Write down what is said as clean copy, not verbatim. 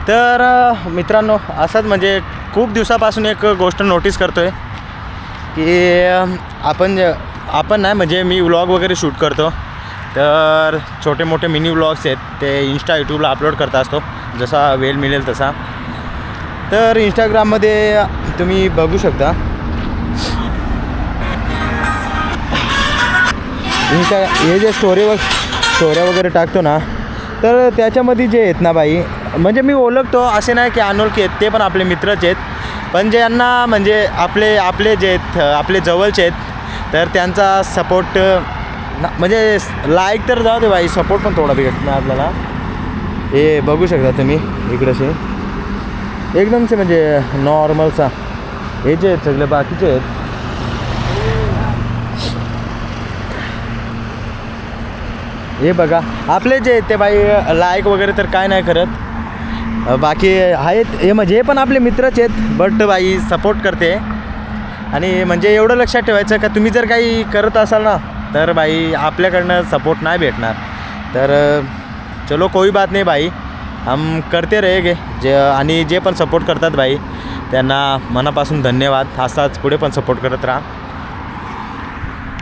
तर मित्रांनो, असंच म्हणजे खूप दिवसापासून एक गोष्ट नोटीस करतो आहे की आपण नाही म्हणजे मी व्लॉग वगैरे शूट करतो, तर छोटे मोठे मिनी व्लॉग्स आहेत ते इंस्टा यूट्यूबला अपलोड करत असतो जसा वेळ मिळेल तसा. तर इंस्टाग्राममध्ये तुम्ही बघू शकता, हे जे स्टोऱ्या वगैरे टाकतो ना, तर त्याच्यामध्ये जे आहेत ना बाई, म्हणजे मी ओळखतो असे नाही की अनोळखी आहेत, ते पण आपले मित्रच आहेत. पण जे यांना म्हणजे आपले जे आहेत आपले जवळचे आहेत, तर त्यांचा सपोर्ट म्हणजे लाईक तर जाऊ दे बाई, सपोर्ट पण थोडा भेटत नाही आपल्याला. हे बघू शकता तुम्ही इकडंचे एकदमचे म्हणजे नॉर्मलचा, हे जे आहेत सगळे बाकीचे आहेत. हे बघा आपले जे आहेत ते बाई लाईक वगैरे तर काय नाही करत, बाकी आहेत हे म्हणजे हे पण आपले मित्रच आहेत, बट बाई सपोर्ट करते. आणि म्हणजे एवढं लक्षात ठेवायचं का तुम्ही जर काही करत असाल ना, तर बाई आपल्याकडनं सपोर्ट नाही भेटणार. तर चलो कोई बात नाही भाई, हम करते रहेंगे. आणि जे पण सपोर्ट करतात भाई त्यांना मनापासून धन्यवाद. असाच पुढे पण सपोर्ट करत राहा.